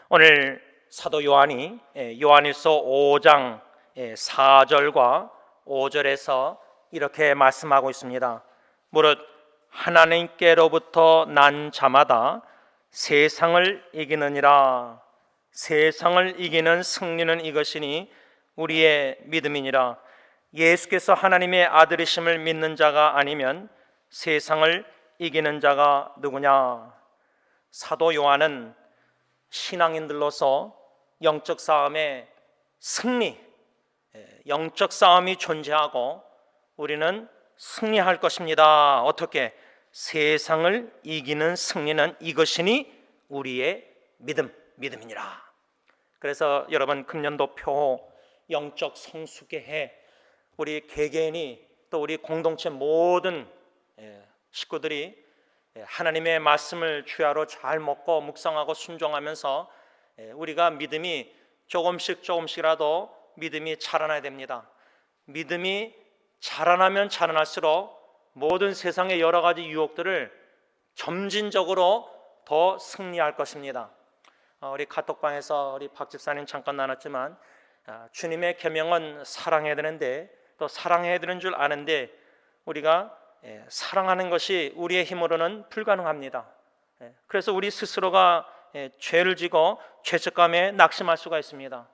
오늘 사도 요한이 요한일서 5장 4절과 5절에서 이렇게 말씀하고 있습니다. 무릇 하나님께로부터 난 자마다 세상을 이기느니라. 세상을 이기는 승리는 이것이니 우리의 믿음이니라. 예수께서 하나님의 아들이심을 믿는 자가 아니면 세상을 이기는 자가 누구냐? 사도 요한은 신앙인들로서 영적 싸움의 승리, 영적 싸움이 존재하고 우리는 승리할 것입니다. 어떻게? 세상을 이기는 승리는 이것이니 우리의 믿음이니라. 그래서 여러분, 금년도 표 영적 성숙의 해, 우리 개개인이 또 우리 공동체 모든 식구들이 하나님의 말씀을 주야로 잘 먹고 묵상하고 순종하면서 우리가 믿음이 조금씩이라도 믿음이 자라나야 됩니다. 믿음이 자라나면 자라날수록 모든 세상의 여러 가지 유혹들을 점진적으로 더 승리할 것입니다. 우리 카톡방에서 우리 박 집사님 잠깐 나눴지만 주님의 계명은 사랑해야 되는데 또 사랑해야 되는 줄 아는데 우리가 사랑하는 것이 우리의 힘으로는 불가능합니다. 그래서 우리 스스로가 죄를 지고 죄책감에 낙심할 수가 있습니다.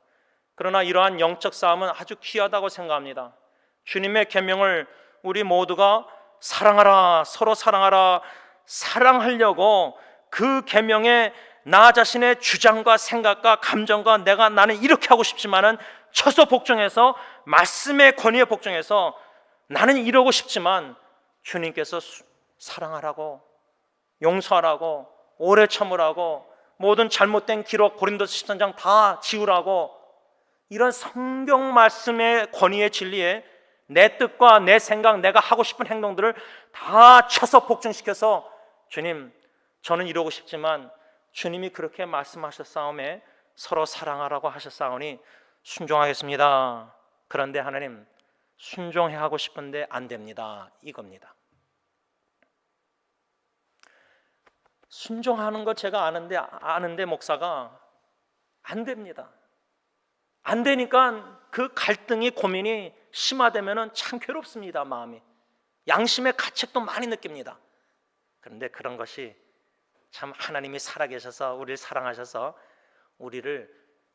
그러나 이러한 영적 싸움은 아주 귀하다고 생각합니다. 주님의 계명을 우리 모두가 사랑하라, 서로 사랑하라, 사랑하려고 그 계명에 나 자신의 주장과 생각과 감정과 나는 이렇게 하고 싶지만은 쳐서 복종해서 말씀의 권위에 복종해서 나는 이러고 싶지만 주님께서 사랑하라고, 용서하라고, 오래 참으라고, 모든 잘못된 기록 고린도서 13장 다 지우라고, 이런 성경 말씀의 권위의 진리에 내 뜻과 내 생각, 내가 하고 싶은 행동들을 다 쳐서 복종시켜서 주님, 저는 이러고 싶지만 주님이 그렇게 말씀하셨사오매 서로 사랑하라고 하셨사오니 순종하겠습니다. 그런데 하나님, 순종해 하고 싶은데 안 됩니다. 이겁니다. 순종하는 거 제가 아는데 목사가 안 됩니다. 안 되니까 그 갈등이 고민이 심화되면 참 괴롭습니다. 마음이 양심의 가책도 많이 느낍니다. 그런데 그런 것이 참 하나님이 살아계셔서 우리를 사랑하셔서 우리를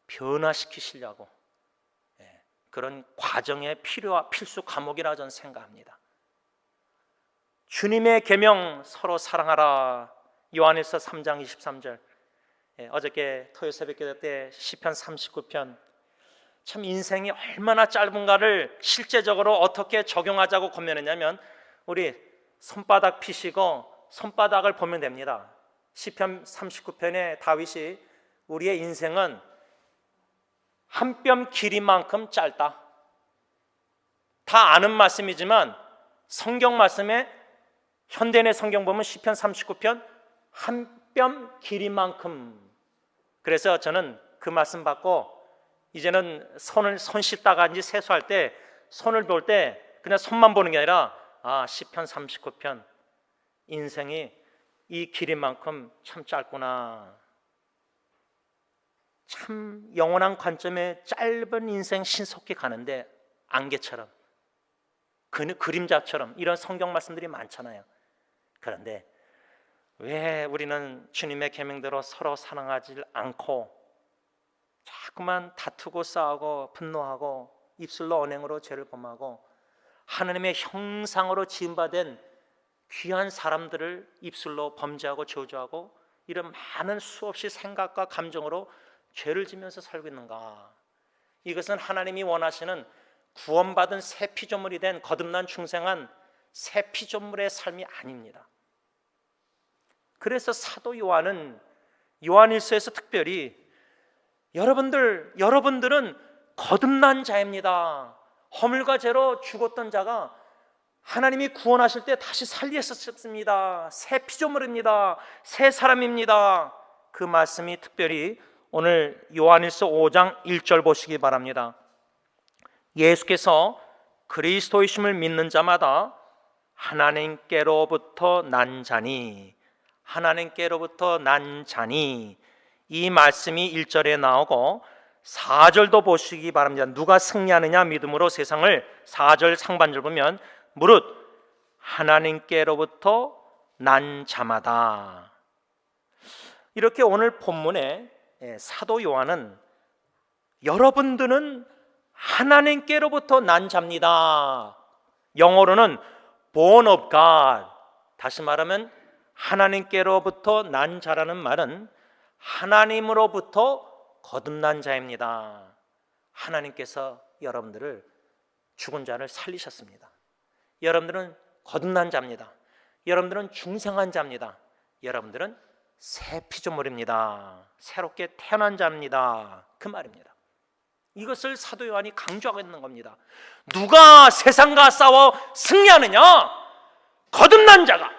변화시키시려고 그런 과정의 필수 과목이라 저는 생각합니다. 주님의 계명 서로 사랑하라. 요한일서 3장 23절. 어저께 토요 새벽기도 때 시편 39편, 참 인생이 얼마나 짧은가를 실제적으로 어떻게 적용하자고 고민했냐면 우리 손바닥 피시고 손바닥을 보면 됩니다. 시편 39편에 다윗이 우리의 인생은 한 뼘 길이만큼 짧다. 다 아는 말씀이지만 성경 말씀에 현대인의 성경 보면 시편 39편 한 뼘 길이만큼. 그래서 저는 그 말씀 받고 이제는 손 씻다가 이제 세수할 때 손을 볼 때 그냥 손만 보는 게 아니라 시편 39편 인생이 이 길이만큼 참 짧구나. 참 영원한 관점에 짧은 인생 신속히 가는데 안개처럼 그림자처럼 이런 성경 말씀들이 많잖아요. 그런데 왜 우리는 주님의 계명대로 서로 사랑하지 않고 자꾸만 다투고 싸우고 분노하고 입술로 언행으로 죄를 범하고 하나님의 형상으로 지음받은 귀한 사람들을 입술로 범죄하고 저주하고 이런 많은 수없이 생각과 감정으로 죄를 지면서 살고 있는가? 이것은 하나님이 원하시는 구원받은 새 피조물이 된 거듭난 중생한 새 피조물의 삶이 아닙니다. 그래서 사도 요한은 요한일서에서 특별히 여러분들은 거듭난 자입니다. 허물과 죄로 죽었던 자가 하나님이 구원하실 때 다시 살리셨습니다. 새 피조물입니다. 새 사람입니다. 그 말씀이 특별히 오늘 요한일서 5장 1절 보시기 바랍니다. 예수께서 그리스도이심을 믿는 자마다 하나님께로부터 난 자니 이 말씀이 1절에 나오고 4절도 보시기 바랍니다. 누가 승리하느냐 믿음으로 세상을 4절 상반절 보면 무릇 하나님께로부터 난 자마다. 이렇게 오늘 본문에 사도 요한은 여러분들은 하나님께로부터 난 자입니다. 영어로는 born of God. 다시 말하면 하나님께로부터 난 자라는 말은 하나님으로부터 거듭난 자입니다. 하나님께서 여러분들을 죽은 자를 살리셨습니다. 여러분들은 거듭난 자입니다. 여러분들은 중생한 자입니다. 여러분들은 새 피조물입니다. 새롭게 태어난 자입니다. 그 말입니다. 이것을 사도 요한이 강조하고 있는 겁니다. 누가 세상과 싸워 승리하느냐? 거듭난 자가,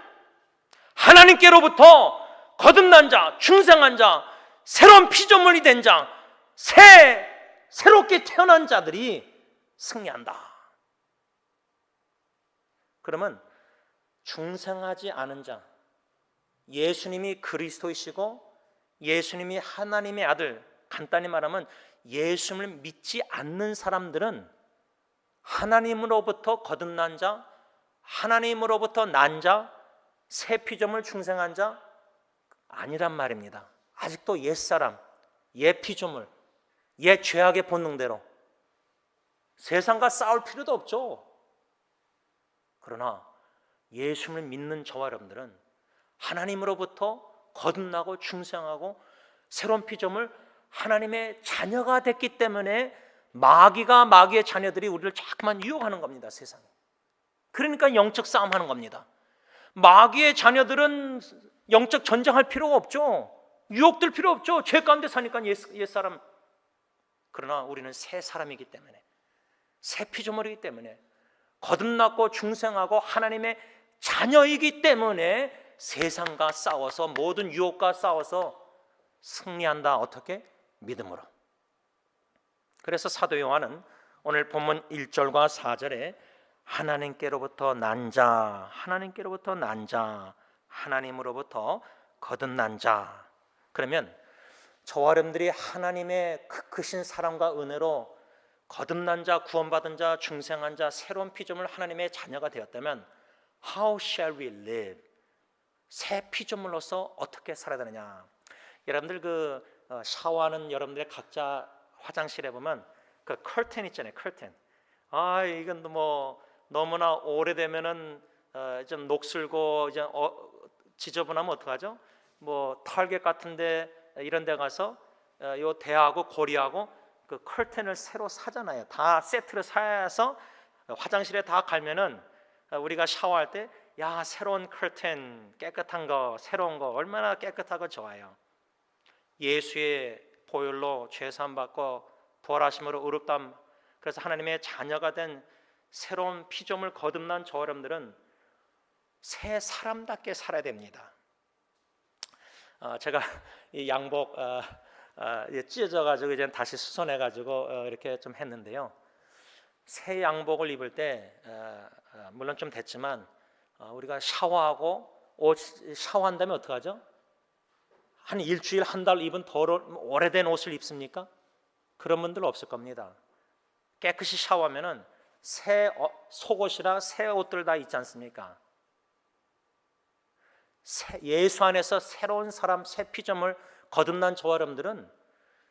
하나님께로부터 거듭난 자, 중생한 자, 새로운 피조물이 된 자, 새롭게 태어난 자들이 승리한다. 그러면 중생하지 않은 자, 예수님이 그리스도이시고 예수님이 하나님의 아들, 간단히 말하면 예수님을 믿지 않는 사람들은 하나님으로부터 거듭난 자, 하나님으로부터 난 자, 새 피조물 중생한 자 아니란 말입니다. 아직도 옛사람, 옛 피조물, 옛 죄악의 본능대로 세상과 싸울 필요도 없죠. 그러나 예수님을 믿는 저와 여러분들은 하나님으로부터 거듭나고 중생하고 새로운 피조물 하나님의 자녀가 됐기 때문에 마귀의 자녀들이 우리를 자꾸만 유혹하는 겁니다. 세상에. 그러니까 영적 싸움하는 겁니다. 마귀의 자녀들은 영적 전쟁할 필요가 없죠. 유혹될 필요 없죠. 죄 가운데 사니까 옛사람. 그러나 우리는 새 사람이기 때문에, 새 피조물이기 때문에, 거듭났고 중생하고 하나님의 자녀이기 때문에 세상과 싸워서, 모든 유혹과 싸워서 승리한다. 어떻게? 믿음으로. 그래서 사도 요한은 오늘 본문 1절과 4절에 하나님께로부터 난 자, 하나님께로부터 난 자, 하나님으로부터 거듭난 자. 그러면 저와 여러분들이 하나님의 크신 사랑과 은혜로 거듭난 자, 구원받은 자, 중생한 자, 새로운 피조물 하나님의 자녀가 되었다면 How shall we live? 새 피조물로서 어떻게 살아야 되느냐? 여러분들 샤워하는 여러분들의 각자 화장실에 보면 그 커튼 있잖아요. 커튼. 이건 뭐 너무나 오래되면은 좀 녹슬고 이제 지저분하면 어떡하죠? 뭐 털겟 같은데 이런 데 가서 요 대하고 고리하고 그 커튼을 새로 사잖아요. 다 세트로 사서 화장실에 다 갈면은 우리가 샤워할 때 야, 새로운 커튼, 깨끗한 거, 새로운 거 얼마나 깨끗하고 좋아요. 예수의 보혈로 죄 사함 받고 부활하심으로 의롭다함, 그래서 하나님의 자녀가 된 새로운 피조물 거듭난 저 여러분들은 새 사람답게 살아야 됩니다. 제가 이 양복 찢어져 가지고 이제 다시 수선해 가지고 이렇게 좀 했는데요. 새 양복을 입을 때 물론 좀 됐지만 우리가 샤워하고 샤워한 다음에 어떻게 하죠? 한 일주일 한 달 입은 오래된 옷을 입습니까? 그런 분들 없을 겁니다. 깨끗이 샤워하면은 새 속옷이랑 새 옷들 다 있지 않습니까? 예수 안에서 새로운 사람, 새 피조물 거듭난 저와 여러분들은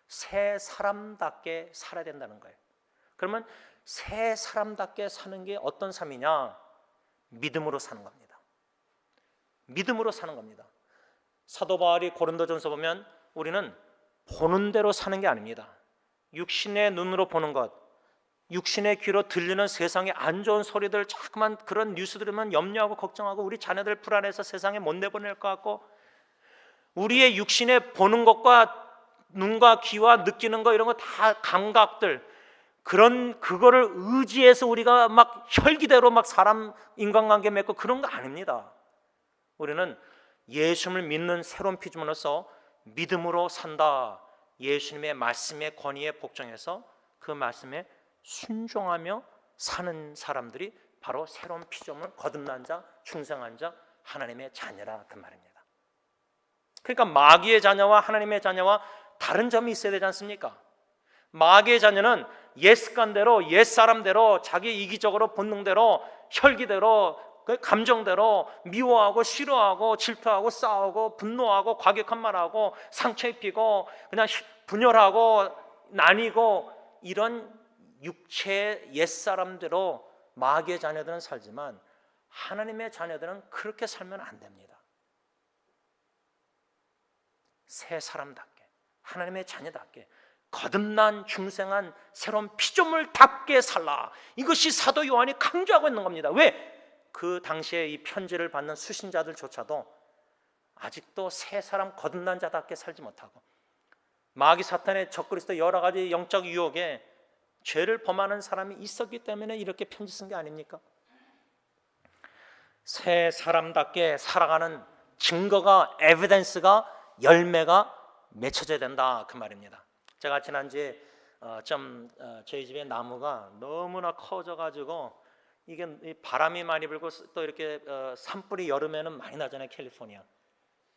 새 사람답게 살아야 된다는 거예요. 그러면 새 사람답게 사는 게 어떤 삶이냐? 믿음으로 사는 겁니다. 믿음으로 사는 겁니다. 사도 바울이 고린도전서 보면 우리는 보는 대로 사는 게 아닙니다. 육신의 눈으로 보는 것, 육신의 귀로 들리는 세상의 안 좋은 소리들, 자꾸만 그런 뉴스 들으면 염려하고 걱정하고 우리 자녀들 불안해서 세상에 못 내보낼 것 같고, 우리의 육신에 보는 것과 눈과 귀와 느끼는 거 이런 거 다 감각들, 그거를 의지해서 우리가 막 혈기대로 막 사람 인간관계 맺고 그런 거 아닙니다. 우리는 예수님을 믿는 새로운 피조물로서 믿음으로 산다. 예수님의 말씀의 권위에 복종해서 그 말씀에 순종하며 사는 사람들이 바로 새로운 피조물, 거듭난 자, 중생한 자, 하나님의 자녀라 그 말입니다. 그러니까 마귀의 자녀와 하나님의 자녀와 다른 점이 있어야 되지 않습니까? 마귀의 자녀는 옛 습관대로, 옛 사람대로, 자기 이기적으로, 본능대로, 혈기대로, 그 감정대로 미워하고 싫어하고 질투하고 싸우고 분노하고 과격한 말하고 상처 입히고 그냥 분열하고 나뉘고, 이런 육체의 옛 사람대로 마귀의 자녀들은 살지만 하나님의 자녀들은 그렇게 살면 안 됩니다. 새 사람답게, 하나님의 자녀답게, 거듭난 중생한 새로운 피조물답게 살라. 이것이 사도 요한이 강조하고 있는 겁니다. 왜? 그 당시에 이 편지를 받는 수신자들조차도 아직도 새 사람 거듭난 자답게 살지 못하고 마귀 사탄의 적그리스도 여러 가지 영적 유혹에 죄를 범하는 사람이 있었기 때문에 이렇게 편지 쓴 게 아닙니까? 새 사람답게 살아가는 증거가, 에비던스가, 열매가 맺혀져야 된다, 그 말입니다. 제가 지난주에 저희 집에 나무가 너무나 커져가지고 이게 바람이 많이 불고 또 이렇게 산불이 여름에는 많이 나잖아요, 캘리포니아.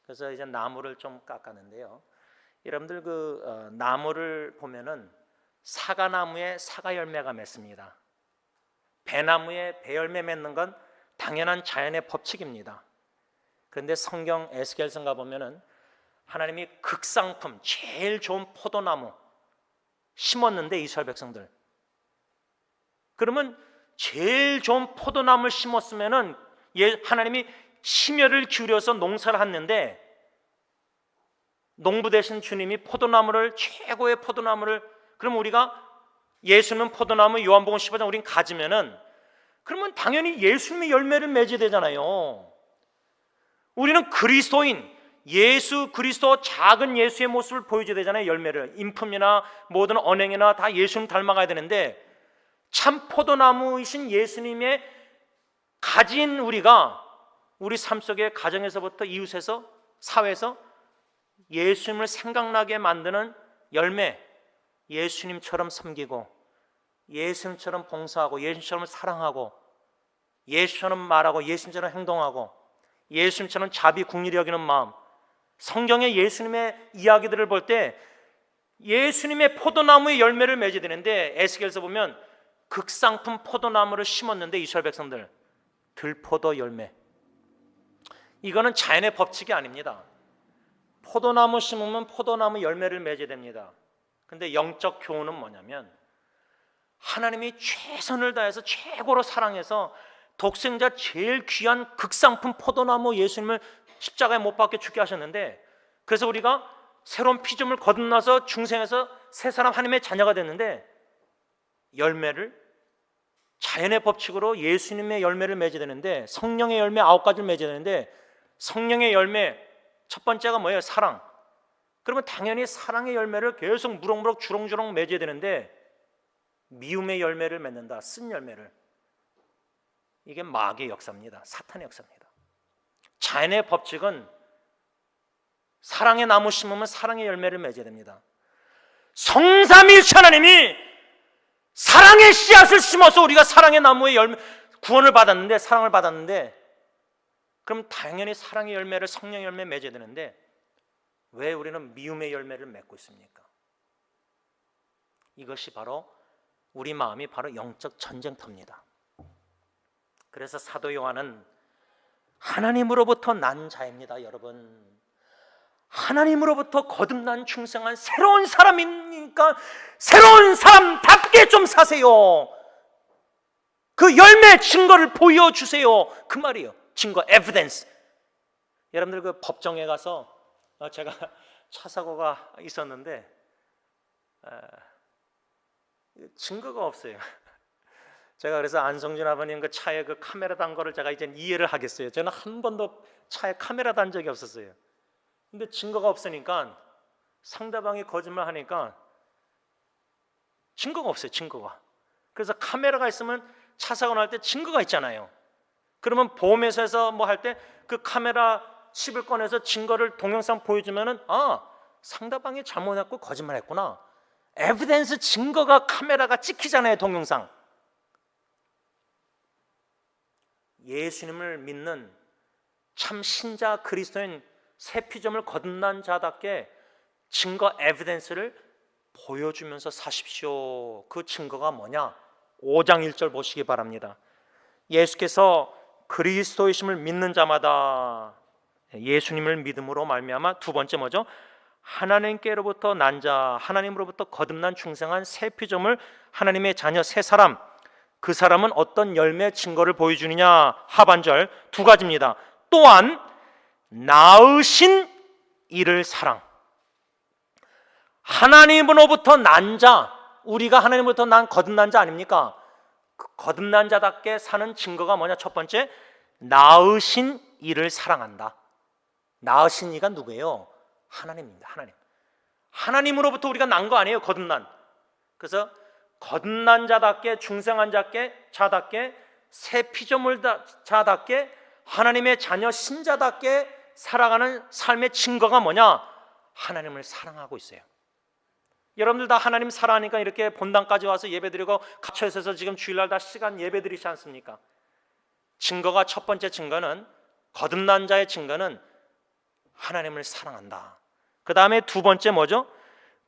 그래서 이제 나무를 좀 깎았는데요. 여러분들 그 나무를 보면은 사과나무에 사과 열매가 맺습니다. 배나무에 배 열매 맺는 건 당연한 자연의 법칙입니다. 그런데 성경 에스겔서인가 보면은 하나님이 극상품, 제일 좋은 포도나무 심었는데, 이스라엘 백성들, 그러면 제일 좋은 포도나무를 심었으면은 하나님이 심혈을 기울여서 농사를 했는데, 농부 되신 주님이 포도나무를, 최고의 포도나무를, 그럼 우리가 예수님은 포도나무, 요한복음 15장 우린 가지면은, 그러면 당연히 예수님의 열매를 맺어야 되잖아요. 우리는 그리스도인, 예수 그리스도, 작은 예수의 모습을 보여줘야 되잖아요. 열매를, 인품이나 모든 언행이나 다 예수님 닮아가야 되는데, 참 포도나무이신 예수님의 가진 우리가 우리 삶 속에 가정에서부터 이웃에서 사회에서 예수님을 생각나게 만드는 열매, 예수님처럼 섬기고 예수님처럼 봉사하고 예수님처럼 사랑하고 예수님처럼 말하고 예수님처럼 행동하고 예수님처럼 자비 국률이 여기는 마음, 성경의 예수님의 이야기들을 볼 때 예수님의 포도나무의 열매를 맺어야 되는데, 에스겔서 보면 극상품 포도나무를 심었는데 이스라엘 백성들 들포도 열매, 이거는 자연의 법칙이 아닙니다. 포도나무 심으면 포도나무 열매를 맺어야 됩니다. 근데 영적 교훈은 뭐냐면, 하나님이 최선을 다해서 최고로 사랑해서 독생자 제일 귀한 극상품 포도나무 예수님을 십자가에 못 박혀 죽게 하셨는데, 그래서 우리가 새로운 피조물 거듭나서 중생에서 새 사람 하나님의 자녀가 됐는데, 열매를 자연의 법칙으로 예수님의 열매를 맺어야 되는데, 성령의 열매 9가지를 맺어야 되는데, 성령의 열매 첫 번째가 뭐예요? 사랑. 그러면 당연히 사랑의 열매를 계속 무럭무럭 주렁주렁 맺어야 되는데, 미움의 열매를 맺는다, 쓴 열매를. 이게 마귀의 역사입니다. 사탄의 역사입니다. 자연의 법칙은 사랑의 나무 심으면 사랑의 열매를 맺어야 됩니다. 성삼위일체 하나님이 사랑의 씨앗을 심어서 우리가 사랑의 나무의 열매, 구원을 받았는데, 사랑을 받았는데, 그럼 당연히 사랑의 열매를, 성령의 열매 맺어야 되는데, 왜 우리는 미움의 열매를 맺고 있습니까? 이것이 바로 우리 마음이 바로 영적 전쟁터입니다. 그래서 사도 요한은 하나님으로부터 난 자입니다. 여러분, 하나님으로부터 거듭난 충성한 새로운 사람이니까 새로운 사람답게 좀 사세요. 그 열매 증거를 보여주세요, 그 말이에요. 증거, 에비던스. 여러분들 그 법정에 가서 제가 차 사고가 있었는데 증거가 없어요. 제가 그래서 안성준 아버님 그 차에 그 카메라 단 거를 제가 이제 이해를 하겠어요. 저는 한 번도 차에 카메라 단 적이 없었어요. 근데 증거가 없으니까, 상대방이 거짓말 하니까 증거가 없어요, 증거가. 그래서 카메라가 있으면 차 사고 날 때 증거가 있잖아요. 그러면 보험회사에서 뭐 할 때 그 카메라 칩을 꺼내서 증거를 동영상 보여주면은, 아, 상대방이 잘못했고 거짓말했구나. 에비던스, 증거가 카메라가 찍히잖아요, 동영상. 예수님을 믿는 참 신자 그리스도인 새 피조물 거듭난 자답게 증거 에비던스를 보여주면서 사십시오. 그 증거가 뭐냐? 5장 1절 보시기 바랍니다. 예수께서 그리스도이심을 믿는 자마다, 예수님을 믿음으로 말미암아, 두 번째 뭐죠? 하나님께로부터 난 자, 하나님으로부터 거듭난 중생한 새 피조물, 하나님의 자녀 새 사람, 그 사람은 어떤 열매 증거를 보여주느냐? 하반절 두 가지입니다. 또한 낳으신 이를 사랑. 하나님으로부터 난 자, 우리가 하나님으로부터 난 거듭난 자 아닙니까? 그 거듭난 자답게 사는 증거가 뭐냐? 첫 번째, 낳으신 이를 사랑한다. 낳으신 이가 누구예요? 하나님입니다. 하나님. 하나님으로부터 우리가 난 거 아니에요? 거듭난. 그래서 거듭난 자답게, 중생한 자답게, 새 피조물 자답게, 하나님의 자녀 신자답게 살아가는 삶의 증거가 뭐냐? 하나님을 사랑하고 있어요. 여러분들 다 하나님 사랑하니까 이렇게 본당까지 와서 예배드리고 갇혀 있어서 지금 주일날 다 시간 예배드리지 않습니까? 증거가, 첫 번째 증거는, 거듭난 자의 증거는 하나님을 사랑한다. 그 다음에 두 번째 뭐죠?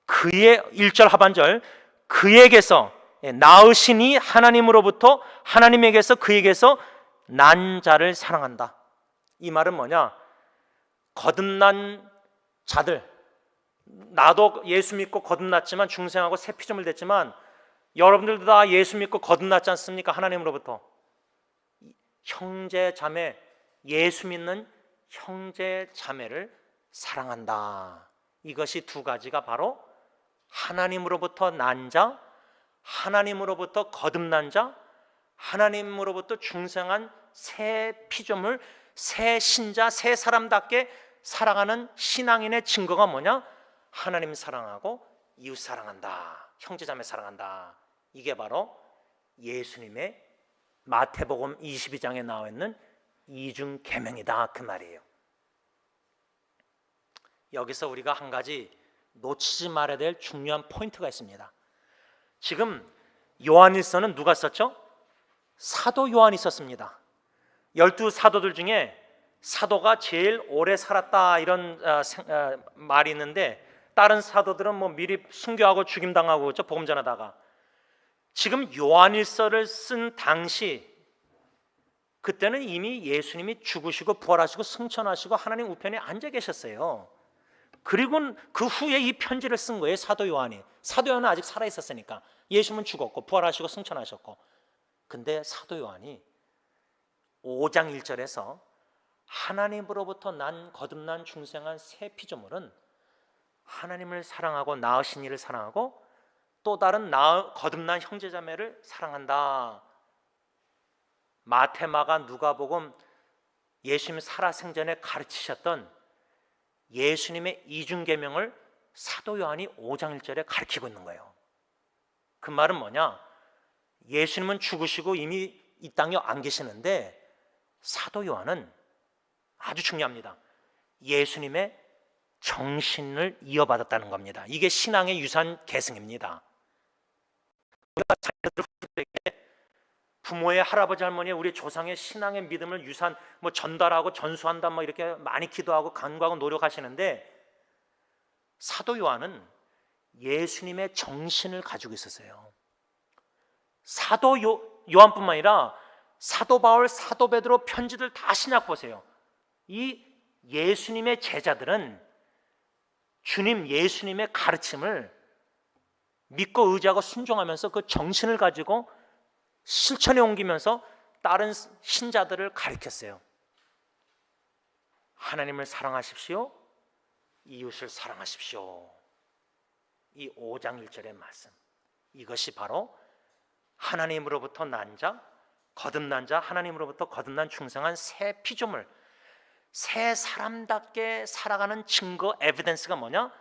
그의 1절 하반절, 그에게서, 낳으시니 하나님으로부터, 하나님에게서, 그에게서 난 자를 사랑한다. 이 말은 뭐냐? 거듭난 자들, 나도 예수 믿고 거듭났지만, 중생하고 새 피조물 됐지만, 여러분들도 다 예수 믿고 거듭났지 않습니까? 하나님으로부터. 형제 자매, 예수 믿는 형제 자매를 사랑한다. 이것이 두 가지가 바로 하나님으로부터 난 자, 하나님으로부터 거듭난 자, 하나님으로부터 중생한 새 피조물, 새 신자, 새 사람답게 살아가는 신앙인의 증거가 뭐냐? 하나님 사랑하고 이웃 사랑한다, 형제자매 사랑한다. 이게 바로 예수님의 마태복음 22장에 나와 있는 이중 계명이다, 그 말이에요. 여기서 우리가 한 가지 놓치지 말아야 될 중요한 포인트가 있습니다. 지금 요한일서는 누가 썼죠? 사도 요한이 썼습니다. 12사도들 중에 사도가 제일 오래 살았다, 이런 말이 있는데, 다른 사도들은 뭐 미리 순교하고 죽임당하고 그렇죠, 복음 전하다가. 지금 요한일서를 쓴 당시, 그때는 이미 예수님이 죽으시고 부활하시고 승천하시고 하나님 우편에 앉아 계셨어요. 그리고 그 후에 이 편지를 쓴 거예요, 사도 요한이. 사도 요한은 아직 살아 있었으니까. 예수님은 죽었고 부활하시고 승천하셨고. 근데 사도 요한이 5장 1절에서 하나님으로부터 난 거듭난 중생한 새 피조물은 하나님을 사랑하고 낳으신 이를 사랑하고 또 다른 거듭난 형제자매를 사랑한다. 마태, 마가, 누가복음, 예수님 살아생전에 가르치셨던 예수님의 이중계명을 사도 요한이 5장 1절에 가르치고 있는 거예요. 그 말은 뭐냐? 예수님은 죽으시고 이미 이 땅에 안 계시는데, 사도 요한은 아주 중요합니다. 예수님의 정신을 이어받았다는 겁니다. 이게 신앙의 유산 계승입니다. 우리가 자녀들에게 부모의, 할아버지, 할머니의, 우리 조상의 신앙의 믿음을 유산 전달하고 전수한다, 이렇게 많이 기도하고 간구하고 노력하시는데, 사도 요한은 예수님의 정신을 가지고 있었어요. 사도 요한뿐만 아니라 사도 바울, 사도 베드로 편지들 다 신약 보세요. 이 예수님의 제자들은 주님 예수님의 가르침을 믿고 의지하고 순종하면서 그 정신을 가지고 실천에 옮기면서 다른 신자들을 가르쳤어요. 하나님을 사랑하십시오, 이웃을 사랑하십시오. 이 5장 1절의 말씀, 이것이 바로 하나님으로부터 난 자, 거듭난 자, 하나님으로부터 거듭난 중생한 새 피조물, 새 사람답게 살아가는 증거, 에비던스가 뭐냐?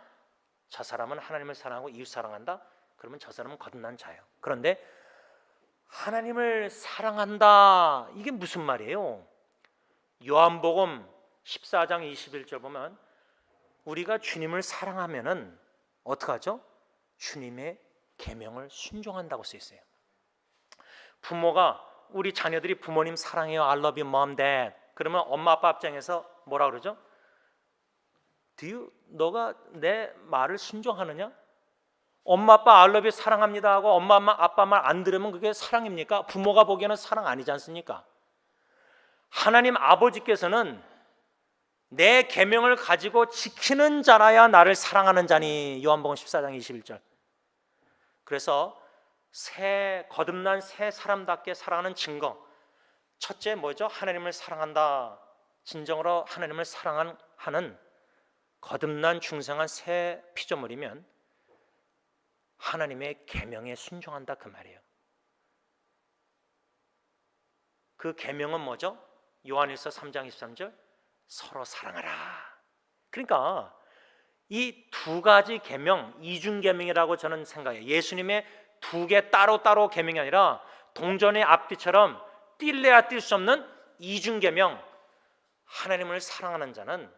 저 사람은 하나님을 사랑하고 이웃 사랑한다. 그러면 저 사람은 거듭난 자예요. 그런데 하나님을 사랑한다, 이게 무슨 말이에요? 요한복음 14장 21절 보면 우리가 주님을 사랑하면은 어떻게 하죠? 주님의 계명을 순종한다고 써 있어요. 부모가, 우리 자녀들이 부모님 사랑해요, I love you mom, dad, 그러면 엄마 아빠 입장에서 뭐라 그러죠? 너가 내 말을 순종하느냐? 엄마 아빠 I love you 사랑합니다 하고 엄마 아빠 말 안 들으면 그게 사랑입니까? 부모가 보기에는 사랑 아니지 않습니까? 하나님 아버지께서는 내 계명을 가지고 지키는 자라야 나를 사랑하는 자니, 요한복음 14장 21절. 그래서 거듭난 새 사람답게 살아가는 증거, 첫째 뭐죠? 하나님을 사랑한다. 진정으로 하나님을 사랑하는 거듭난 중생한 새 피조물이면 하나님의 계명에 순종한다, 그 말이에요. 그 계명은 뭐죠? 요한일서 3장 23절, 서로 사랑하라. 그러니까 이 두 가지 계명, 이중 계명이라고 저는 생각해요. 예수님의 두 개 따로따로 계명이 아니라 동전의 앞뒤처럼 뛸래야 뛸 수 없는 이중 계명. 하나님을 사랑하는 자는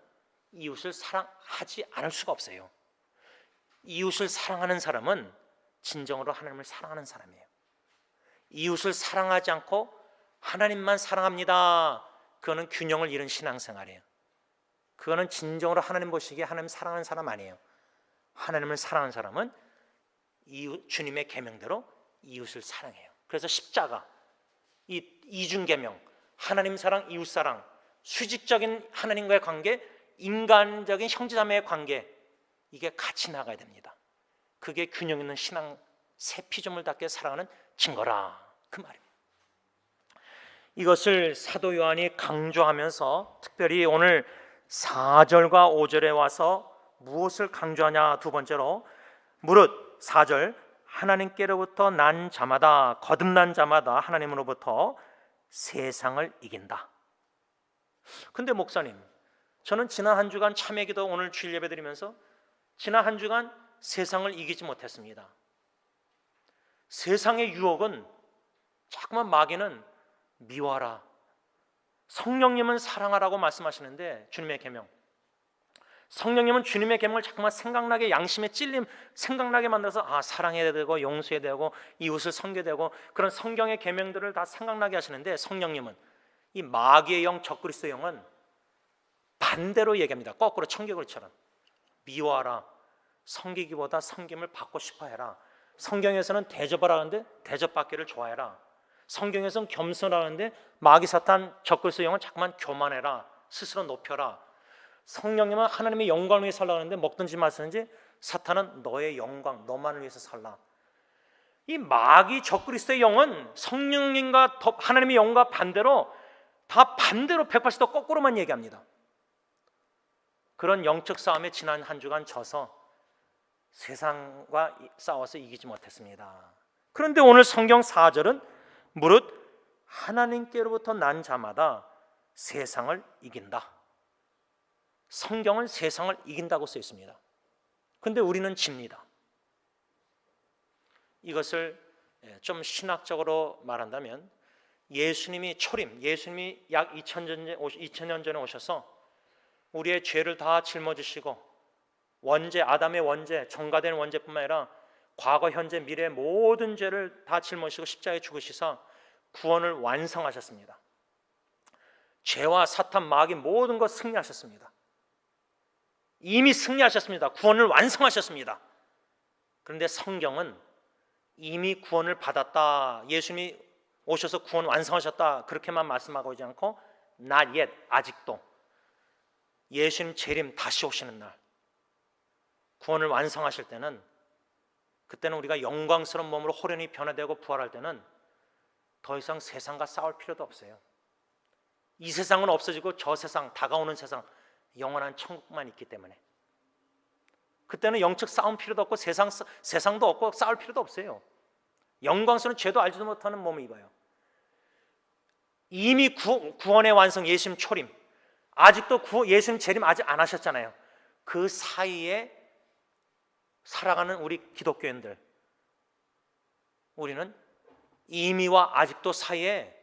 이웃을 사랑하지 않을 수가 없어요. 이웃을 사랑하는 사람은 진정으로 하나님을 사랑하는 사람이에요. 이웃을 사랑하지 않고 하나님만 사랑합니다. 그거는 균형을 잃은 신앙생활이에요. 그거는 진정으로 하나님 보시기에 하나님 사랑하는 사람 아니에요. 하나님을 사랑하는 사람은 주님의 계명대로 이웃을 사랑해요. 그래서 십자가, 이 이중 계명, 하나님 사랑, 이웃 사랑, 수직적인 하나님과의 관계, 인간적인 형제자매의 관계, 이게 같이 나가야 됩니다. 그게 균형 있는 신앙, 새 피조물답게 살아가는 증거라, 그 말입니다. 이것을 사도 요한이 강조하면서 특별히 오늘 4절과 5절에 와서 무엇을 강조하냐? 두 번째로 무릇 4절, 하나님께로부터 난 자마다, 거듭난 자마다 하나님으로부터 세상을 이긴다. 근데 목사님, 저는 지난 한 주간 참회기도 오늘 주일 예배 드리면서 지난 한 주간 세상을 이기지 못했습니다. 세상의 유혹은, 자꾸만 마귀는 미워하라, 성령님은 사랑하라고 말씀하시는데, 주님의 계명, 성령님은 주님의 계명을 자꾸만 생각나게, 양심의 찔림 생각나게 만들어서 사랑해야 되고 용서해야 되고 이웃을 섬겨야 되고 그런 성경의 계명들을 다 생각나게 하시는데, 성령님은, 이 마귀의 영, 적그리스도의 영은 반대로 얘기합니다. 거꾸로 청개구리처럼 미워하라, 섬기기보다 섬김을 받고 싶어 해라. 성경에서는 대접하라 하는데 대접받기를 좋아해라. 성경에서는 겸손하는데 마귀 사탄 적그리스도의 영은 자꾸만 교만해라, 스스로 높여라. 성령님은 하나님의 영광을 위해 살라 하는데 먹든지 마시든지 사탄은 너의 영광, 너만을 위해서 살라. 이 마귀 적그리스도의 영은 성령님과 하나님의 영과 반대로, 다 반대로 180도 거꾸로만 얘기합니다. 그런 영적 싸움에 지난 한 주간 져서 세상과 싸워서 이기지 못했습니다. 그런데 오늘 성경 4절은 무릇 하나님께로부터 난 자마다 세상을 이긴다. 성경은 세상을 이긴다고 써 있습니다. 그런데 우리는 집니다. 이것을 좀 신학적으로 말한다면, 예수님이 초림, 예수님이 약 2000년 전에 오셔서 우리의 죄를 다 짊어지시고 원죄, 아담의 원죄, 전가된 원죄뿐만 아니라 과거, 현재, 미래의 모든 죄를 다 짊어지시고 십자가에 죽으시사 구원을 완성하셨습니다. 죄와 사탄, 마귀 모든 것 승리하셨습니다. 이미 승리하셨습니다. 구원을 완성하셨습니다. 그런데 성경은 이미 구원을 받았다, 예수님이 오셔서 구원 완성하셨다, 그렇게만 말씀하고 있지 않고 not yet, 아직도 예수님 재림, 다시 오시는 날 구원을 완성하실 때는, 그때는 우리가 영광스러운 몸으로 호련히 변화되고 부활할 때는 더 이상 세상과 싸울 필요도 없어요. 이 세상은 없어지고 저 세상, 다가오는 세상, 영원한 천국만 있기 때문에 그때는 영적 싸움 필요도 없고 세상도 없고 싸울 필요도 없어요. 영광스러운 죄도 알지도 못하는 몸을 입어요. 이미 구원의 완성, 예수님 초림, 아직도 예수님 재림 아직 안 하셨잖아요. 그 사이에 살아가는 우리 기독교인들, 우리는 이미와 아직도 사이에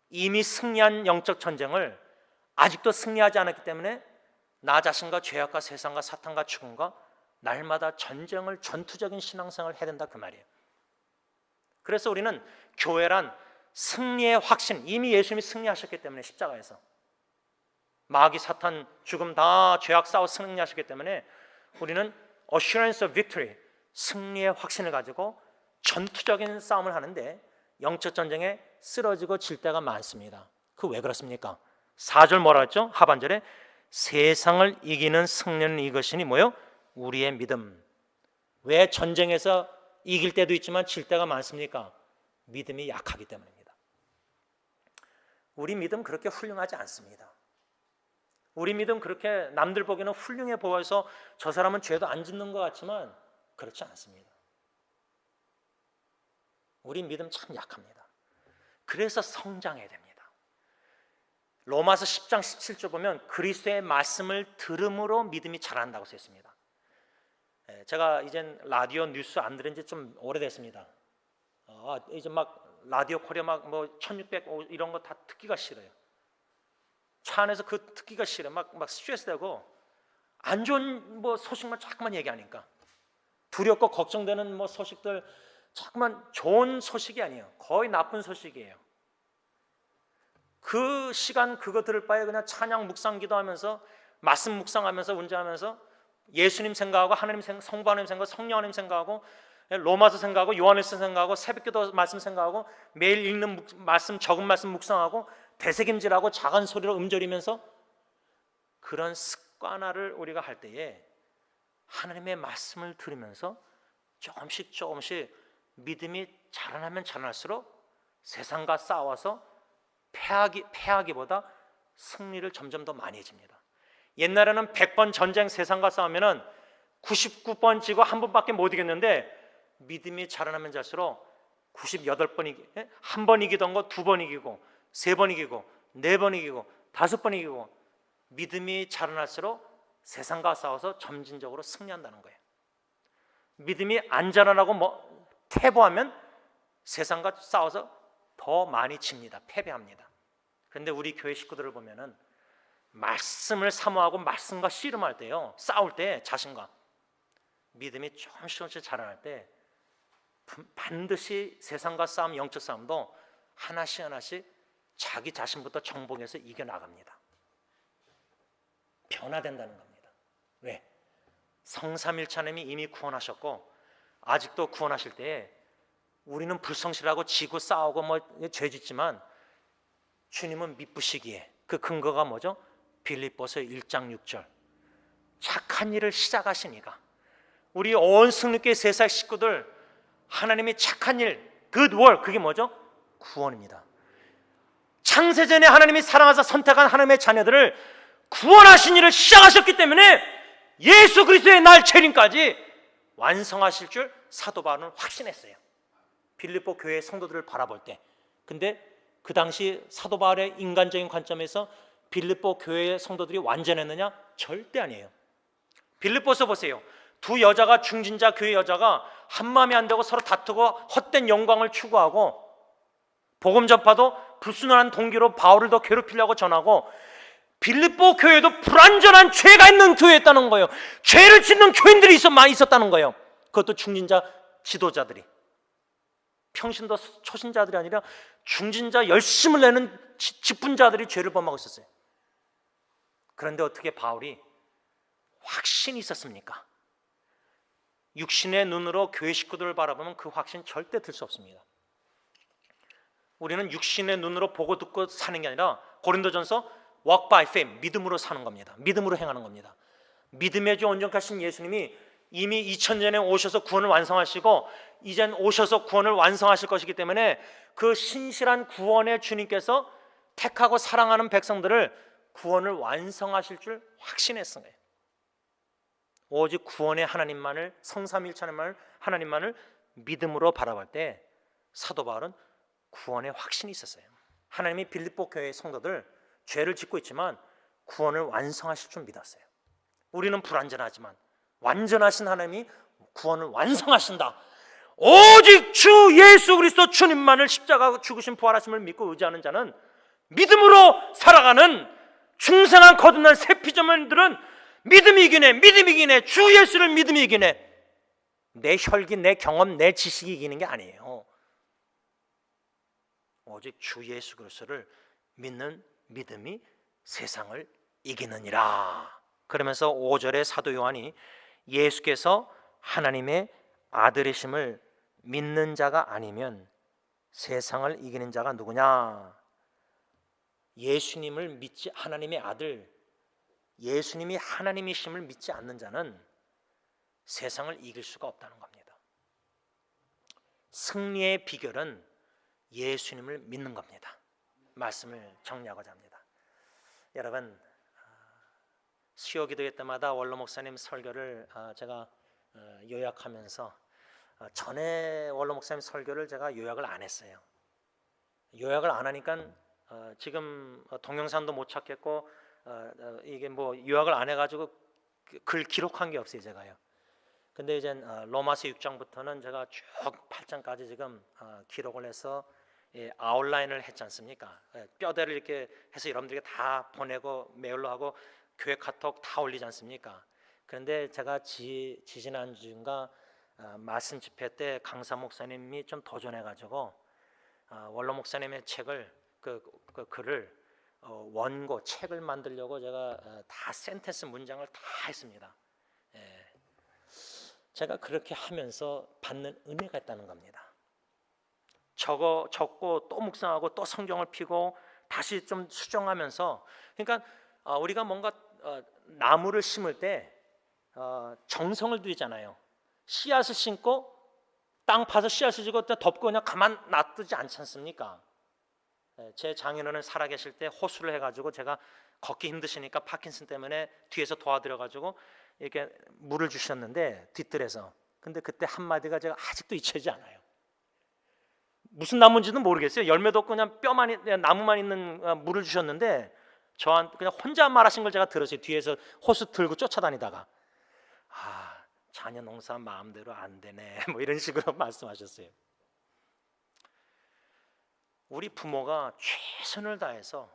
이미 승리한 영적 전쟁을 아직도 승리하지 않았기 때문에 나 자신과 죄악과 세상과 사탄과 죽음과 날마다 전투적인 신앙생활을 해야 된다, 그 말이에요. 그래서 우리는 교회란 승리의 확신, 이미 예수님이 승리하셨기 때문에 십자가에서 마귀, 사탄, 죽음 다 죄악 싸워 승리하셨기 때문에 우리는 assurance of victory, 승리의 확신을 가지고 전투적인 싸움을 하는데 영적 전쟁에 쓰러지고 질 때가 많습니다. 그 왜 그렇습니까? 4절 뭐라 했죠? 하반절에 세상을 이기는 승리는 이것이니 뭐요? 우리의 믿음. 왜 전쟁에서 이길 때도 있지만 질 때가 많습니까? 믿음이 약하기 때문입니다. 우리 믿음 그렇게 훌륭하지 않습니다. 우리 믿음 그렇게 남들 보기에는 훌륭해 보여서 저 사람은 죄도 안 짓는 것 같지만 그렇지 않습니다. 우리 믿음 참 약합니다. 그래서 성장해야 됩니다. 로마서 10장 17절 보면 그리스도의 말씀을 들음으로 믿음이 자란다고 쓰였습니다. 제가 이젠 라디오 뉴스 안 들은 지 좀 오래됐습니다. 이제 막 라디오 코리아 막 뭐 1600 이런 거 다 듣기가 싫어요. 차 안에서 그 듣기가 싫어. 막 스트레스 되고 안 좋은 뭐 소식만 자꾸만 얘기하니까 두렵고 걱정되는 뭐 소식들 자꾸만 좋은 소식이 아니에요. 거의 나쁜 소식이에요. 그 시간 그거 들을 바에 그냥 찬양 묵상 기도하면서 말씀 묵상하면서 운전하면서 예수님 생각하고 하나님 생각, 성부 하나님 생각, 성령 하나님 생각하고 로마서 생각하고 요한일서 생각하고 새벽기도 말씀 생각하고 매일 읽는 말씀 적은 말씀 묵상하고 되새김질하고 작은 소리로 음절이면서 그런 습관화를 우리가 할 때에 하나님의 말씀을 들으면서 조금씩 믿음이 자라나면 자라날수록 세상과 싸워서 패하기보다 승리를 점점 더 많이 해집니다. 옛날에는 100번 전쟁 세상과 싸우면은 99번 지고 한 번밖에 못 이겼는데 믿음이 자라나면 잘수록 98번 한 번 이기던 거 2번 이기고 3번 이기고 4번 이기고 5번 이기고 믿음이 자라날수록 세상과 싸워서 점진적으로 승리한다는 거예요. 믿음이 안 자라나고 퇴보하면 세상과 싸워서 더 많이 집니다. 패배합니다. 그런데 우리 교회 식구들을 보면은 말씀을 사모하고 말씀과 씨름할 때요, 싸울 때 자신과 믿음이 조금씩 자라날 때 반드시 세상과 싸움, 영적 싸움도 하나씩 자기 자신부터 정복해서 이겨나갑니다. 변화된다는 겁니다. 왜? 성삼일차님이 이미 구원하셨고 아직도 구원하실 때에 우리는 불성실하고 지고 싸우고 죄 짓지만 주님은 미쁘시기에 그 근거가 뭐죠? 빌립보서 1장 6절 착한 일을 시작하시니까 우리 온 승리교회 세상 식구들 하나님이 착한 일, good work, 그게 뭐죠? 구원입니다. 창세전에 하나님이 사랑하사 선택한 하나님의 자녀들을 구원하신 일을 시작하셨기 때문에 예수 그리스도의 날 재림까지 완성하실 줄 사도 바울은 확신했어요. 빌립보 교회 성도들을 바라볼 때. 근데 그 당시 사도 바울의 인간적인 관점에서 빌립보 교회의 성도들이 완전했느냐? 절대 아니에요. 빌립보서 보세요. 두 여자가 중진자 교회 여자가 한마음이 안 되고 서로 다투고 헛된 영광을 추구하고 복음 전파도 불순한 동기로 바울을 더 괴롭히려고 전하고 빌립보 교회도 불완전한 죄가 있는 교회였다는 거예요. 죄를 짓는 교인들이 많이 있었다는 거예요. 그것도 중진자 지도자들이. 평신도 초신자들이 아니라 중진자 열심을 내는 직분자들이 죄를 범하고 있었어요. 그런데 어떻게 바울이 확신이 있었습니까? 육신의 눈으로 교회 식구들을 바라보면 그 확신 절대 들 수 없습니다. 우리는 육신의 눈으로 보고 듣고 사는 게 아니라 고린도전서 walk by faith, 믿음으로 사는 겁니다. 믿음으로 행하는 겁니다. 믿음의 주 온전하신 예수님이 이미 2000년에 오셔서 구원을 완성하시고 이젠 오셔서 구원을 완성하실 것이기 때문에 그 신실한 구원의 주님께서 택하고 사랑하는 백성들을 구원을 완성하실 줄 확신했어요. 오직 구원의 하나님만을, 성삼일체의 하나님만을 믿음으로 바라볼 때 사도 바울은 구원의 확신이 있었어요. 하나님이 빌립보 교회의 성도들 죄를 짓고 있지만 구원을 완성하실 줄 믿었어요. 우리는 불완전하지만 완전하신 하나님이 구원을 완성하신다. 오직 주 예수 그리스도 주님만을 십자가 죽으신 부활하심을 믿고 의지하는 자는 믿음으로 살아가는 중생한 거듭난 새 피조물들은 믿음이 이기네. 주 예수를 믿음이 이기네. 내 혈기, 내 경험, 내 지식이 이기는 게 아니에요. 오직 주 예수 그리스도를 믿는 믿음이 세상을 이기느니라. 그러면서 5절에 사도 요한이 예수께서 하나님의 아들이심을 믿는 자가 아니면 세상을 이기는 자가 누구냐? 예수님을 믿지, 하나님의 아들 예수님이 하나님이심을 믿지 않는 자는 세상을 이길 수가 없다는 겁니다. 승리의 비결은 예수님을 믿는 겁니다. 말씀을 정리하고자 합니다. 여러분, 수요 기도회 때마다 원로 목사님 설교를 제가 요약하면서 전에 원로 목사님 설교를 제가 요약을 안 했어요. 요약을 안 하니까 지금 동영상도 못 찾겠고 이게 뭐 요약을 안 해가지고 글 기록한 게 없어요, 제가요. 근데 이제 로마서 6장부터는 제가 쭉 8장까지 지금 기록을 해서 아웃라인을 했지 않습니까? 뼈대를 이렇게 해서 여러분들에게 다 보내고 메일로 하고 교회 카톡 다 올리지 않습니까? 그런데 제가 지지난주인가 말씀 집회 때 강사 목사님이 좀 도전해가지고 원로 목사님의 책을 그 글을 원고 책을 만들려고 제가 다 센텐스 문장을 다 했습니다. 제가 그렇게 하면서 받는 은혜가 있다는 겁니다. 적고 또 묵상하고 또 성경을 피고 다시 좀 수정하면서, 그러니까 우리가 뭔가 나무를 심을 때 정성을 들이잖아요. 씨앗을 심고 땅 파서 씨앗을 주고 덮고 그냥 가만 놔두지 않지 않습니까? 제 장인어른 살아계실 때 호수를 해가지고 제가 걷기 힘드시니까 파킨슨 때문에 뒤에서 도와드려가지고 이렇게 물을 주셨는데 뒷뜰에서. 근데 그때 한마디가 제가 아직도 잊혀지지 않아요. 무슨 나무인지는 모르겠어요. 열매도 없고 그냥 나무만 있는 물을 주셨는데 저한테 그냥 혼자 말하신 걸 제가 들었어요. 뒤에서 호수 들고 쫓아다니다가 자녀 농사 마음대로 안 되네 뭐 이런 식으로 말씀하셨어요. 우리 부모가 최선을 다해서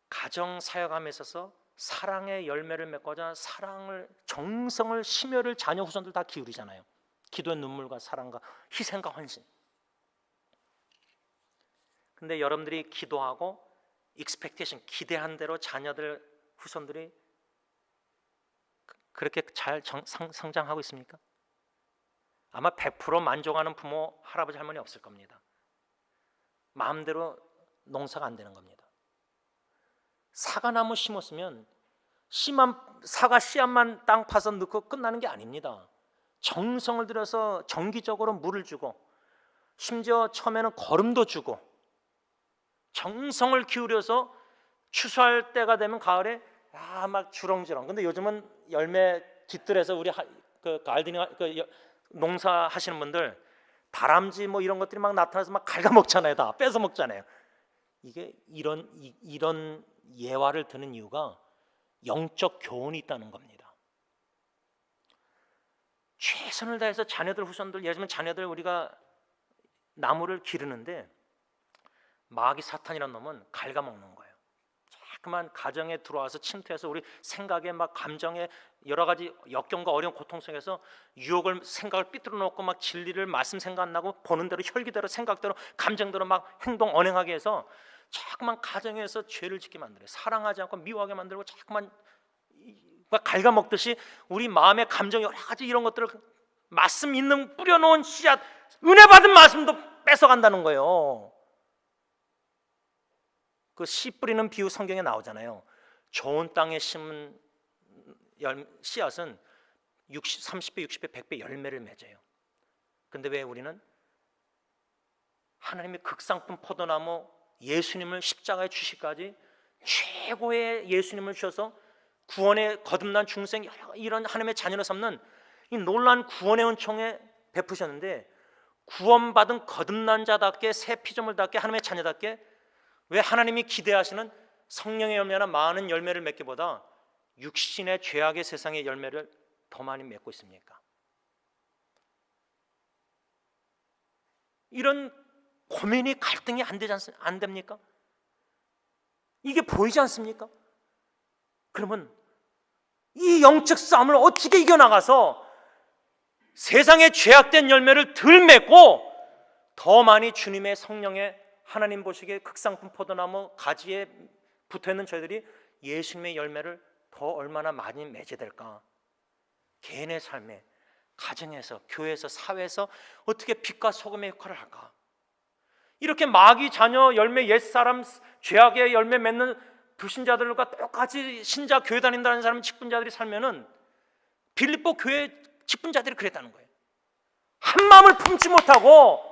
가정 사역함에 있어서 사랑의 열매를 맺고자 사랑을, 정성을, 심혈을 자녀 후손들 다 기울이잖아요. 기도의 눈물과 사랑과 희생과 헌신. 근데 여러분들이 기도하고 expectation, 기대한 대로 자녀들, 후손들이 그렇게 잘 성장하고 있습니까? 아마 100% 만족하는 부모, 할아버지, 할머니 없을 겁니다. 마음대로 농사가 안 되는 겁니다. 사과나무 심었으면 사과 씨앗만 땅 파서 넣고 끝나는 게 아닙니다. 정성을 들여서 정기적으로 물을 주고 심지어 처음에는 거름도 주고 정성을 기울여서 추수할 때가 되면 가을에 막 주렁주렁. 근데 요즘은 열매 뒷뜰에서 우리 그 가르드닝 농사 하시는 분들 다람쥐 뭐 이런 것들이 막 나타나서 막 갉아먹잖아요. 다 뺏어 먹잖아요. 이게 이런 예화를 드는 이유가 영적 교훈이 있다는 겁니다. 최선을 다해서 자녀들, 후손들, 예를 들면 자녀들 우리가 나무를 기르는데 마귀 사탄이라는 놈은 갉아먹는 거예요. 자꾸만 가정에 들어와서 침투해서 우리 생각에 막 감정에 여러 가지 역경과 어려운 고통 속에서 유혹을, 생각을 삐뚤어 놓고 막 진리를 말씀 생각 안 나고 보는 대로 혈기대로 생각대로 감정대로 막 행동 언행하게 해서 자꾸만 가정에서 죄를 짓게 만들어요. 사랑하지 않고 미워하게 만들고 자꾸만 갉아먹듯이 우리 마음의 감정 여러 가지 이런 것들을 말씀 있는 뿌려놓은 씨앗, 은혜 받은 말씀도 뺏어간다는 거예요. 그 씨 뿌리는 비유 성경에 나오잖아요. 좋은 땅에 심은 씨앗은 30배, 60배, 100배 열매를 맺어요. 근데 왜 우리는 하나님의 극상품 포도나무 예수님을 십자가에 주시까지 최고의 예수님을 주셔서 구원에 거듭난 중생 이런 하나님의 자녀를 삼는 이 놀라운 구원의 은총에 베푸셨는데 구원받은 거듭난 자답게 새 피조물답게 하나님의 자녀답게 왜 하나님이 기대하시는 성령의 열매나 많은 열매를 맺기보다 육신의 죄악의 세상의 열매를 더 많이 맺고 있습니까? 이런 고민이 갈등이 안 됩니까? 이게 보이지 않습니까? 그러면 이 영적 싸움을 어떻게 이겨나가서 세상의 죄악된 열매를 덜 맺고 더 많이 주님의 성령의 하나님 보시기에 극상품 포도나무 가지에 붙어있는 저희들이 예수님의 열매를 더 얼마나 많이 맺게 될까? 개인의 삶에, 가정에서, 교회에서, 사회에서 어떻게 빛과 소금의 역할을 할까? 이렇게 마귀 자녀 열매, 옛사람 죄악의 열매 맺는 불신자들과 똑같이 신자 교회 다닌다는 사람 직분자들이 살면은, 빌립보 교회 직분자들이 그랬다는 거예요. 한 마음을 품지 못하고,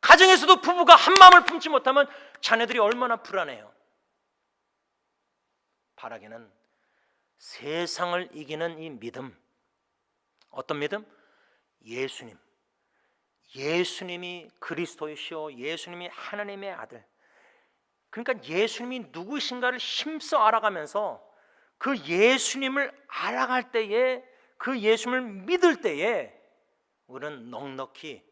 가정에서도 부부가 한 마음을 품지 못하면 자녀들이 얼마나 불안해요. 바라기는 세상을 이기는 이 믿음, 어떤 믿음? 예수님, 예수님이 그리스도이시오, 예수님이 하나님의 아들. 그러니까 예수님이 누구신가를 힘써 알아가면서 그 예수님을 알아갈 때에, 그 예수님을 믿을 때에 우리는 넉넉히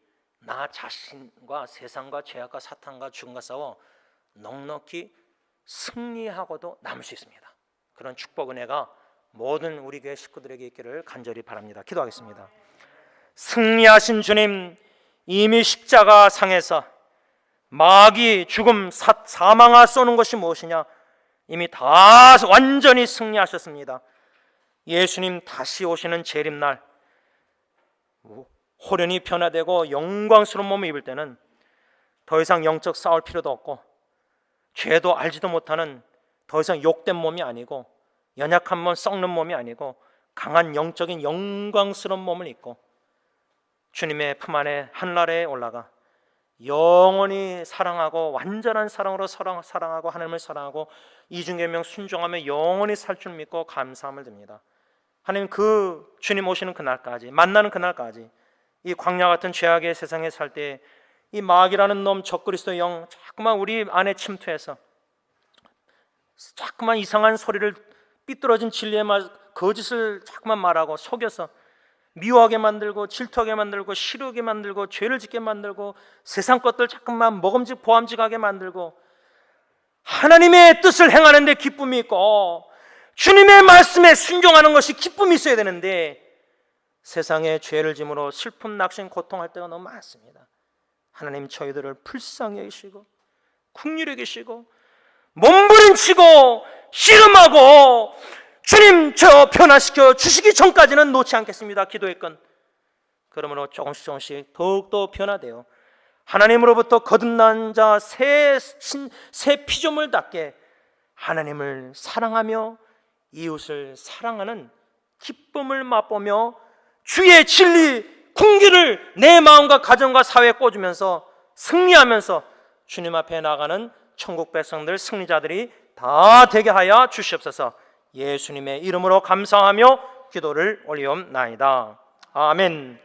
나 자신과 세상과 죄악과 사탄과 죽음과 싸워 넉넉히 승리하고도 남을 수 있습니다. 그런 축복 은혜가 모든 우리 교회 식구들에게 있기를 간절히 바랍니다. 기도하겠습니다. 승리하신 주님, 이미 십자가 상에서 마귀, 죽음, 사망아 쏘는 것이 무엇이냐? 이미 다 완전히 승리하셨습니다. 예수님 다시 오시는 재림날 호련히 변화되고 영광스러운 몸을 입을 때는 더 이상 영적 싸울 필요도 없고, 죄도 알지도 못하는 더 이상 욕된 몸이 아니고, 연약한 몸, 썩는 몸이 아니고 강한 영적인 영광스러운 몸을 입고 주님의 품 안에 하늘나라에 올라가 영원히 사랑하고, 완전한 사랑으로 사랑하고, 하나님을 사랑하고 이중계명 순종하며 영원히 살 줄 믿고 감사함을 드립니다. 하나님, 그 주님 오시는 그날까지, 만나는 그날까지 이 광야 같은 죄악의 세상에 살 때 이 마귀라는 놈, 적그리스도의 영 자꾸만 우리 안에 침투해서 자꾸만 이상한 소리를, 삐뚤어진 진리의 말, 거짓을 자꾸만 말하고 속여서 미워하게 만들고, 질투하게 만들고, 싫어하게 만들고, 죄를 짓게 만들고, 세상 것들 자꾸만 먹음직 보암직하게 만들고, 하나님의 뜻을 행하는 데 기쁨이 있고 주님의 말씀에 순종하는 것이 기쁨이 있어야 되는데, 세상에 죄를 짐으로 슬픔, 낙심, 고통할 때가 너무 많습니다. 하나님, 저희들을 불쌍히 여기시고 긍휼히 여기시고 몸부림치고 씨름하고 주님 저 변화시켜 주시기 전까지는 놓지 않겠습니다. 기도의 건. 그러므로 조금씩 더욱더 변화되어 하나님으로부터 거듭난 자 새 피조물답게 하나님을 사랑하며 이웃을 사랑하는 기쁨을 맛보며 주의 진리, 궁기를 내 마음과 가정과 사회에 꽂으면서 승리하면서 주님 앞에 나가는 천국 백성들, 승리자들이 다 되게 하여 주시옵소서. 예수님의 이름으로 감사하며 기도를 올리옵나이다. 아멘.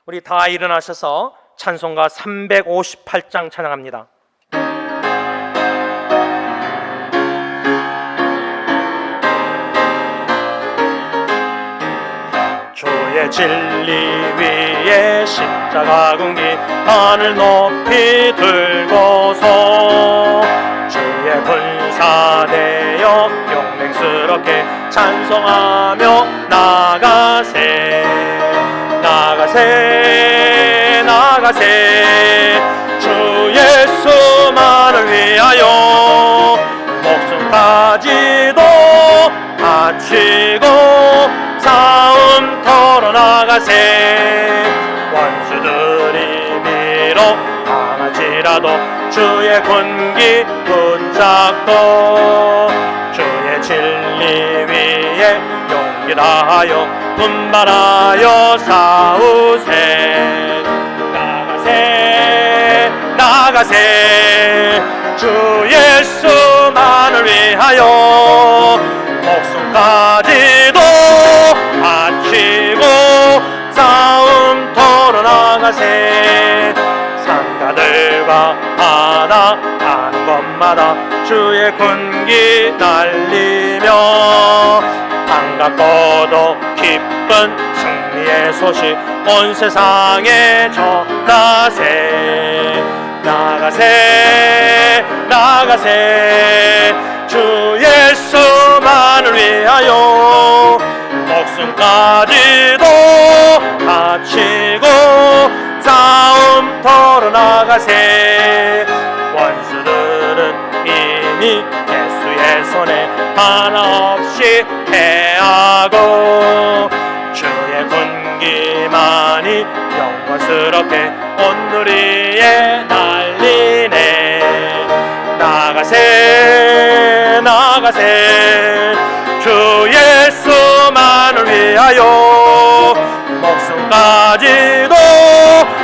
우리 다 일어나셔서 찬송가 358장 찬양합니다. 주의 진리 위에 십자가 군기 하늘 높이 들고서 주의 군사되어 용맹스럽게 찬송하며 나가세 나가세 나가세 주 예수만을 위하여 목숨까지도 바치고 싸움터로 나가세 원수들이 비록 강할지라도 주의 군기 붙잡고 주의 진리 위에 용기 다하여 분발하여 싸우세 나가세 나가세 주 예수만을 위하여 목숨까지도 바치고 싸움터로 나가세 산가들과 바다 가는 곳마다 주의 군기 날리며 반갑고도 기쁜 승리의 소식 온 세상에 전하세 나가세 나가세 주 예수만을 위하여 목숨까지도 바치고 싸움터로 나가세 원수들은 이미 예수의 손 손에 하나 없이 패하고 주의 군기만이 영광스럽게 온누리에 날리네. 나가세 나가세 주 예수만을 위하여 목숨 가지고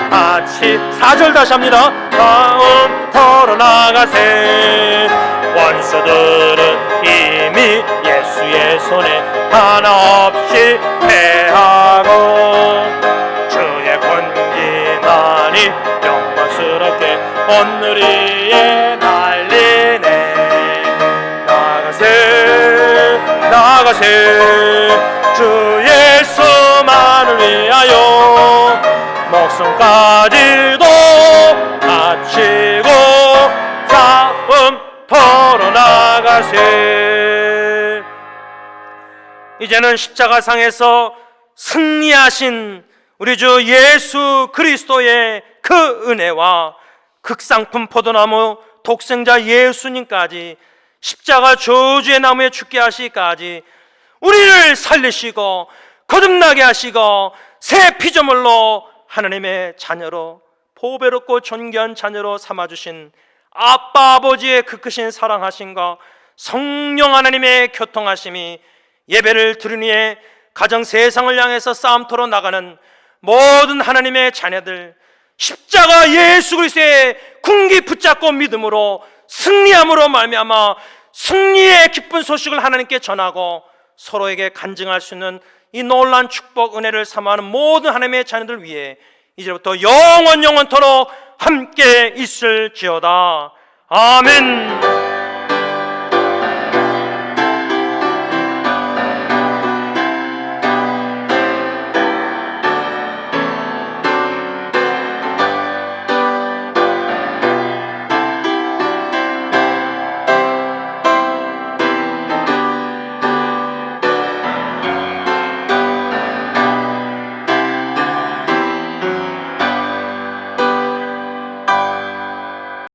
같이 4절 다시 합니다. 다음터로 나가세 원수들은 이미 예수의 손에 하나 없이 패하고 주의 권기만이 영광스럽게 온누리에 날리네. 나가세 나가세 주 예수만을 위하여 목숨 가지고 바치고 다음터로 나가세. 이제는 십자가상에서 승리하신 우리 주 예수 그리스도의 그 은혜와 극상품 포도나무 독생자 예수님까지 십자가 저주의 나무에 죽게 하시기까지 우리를 살리시고 거듭나게 하시고 새 피조물로 하나님의 자녀로 보배롭고 존귀한 자녀로 삼아주신 아빠 아버지의 그 크신 사랑하심과 성령 하나님의 교통하심이 예배를 드린 후에 가정 세상을 향해서 싸움터로 나가는 모든 하나님의 자녀들 십자가 예수 그리스도의 군기 붙잡고 믿음으로 승리함으로 말미암아 승리의 기쁜 소식을 하나님께 전하고 서로에게 간증할 수 있는 이 놀라운 축복 은혜를 사모하는 모든 하나님의 자녀들 위해 이제부터 영원토록 함께 있을지어다. 아멘.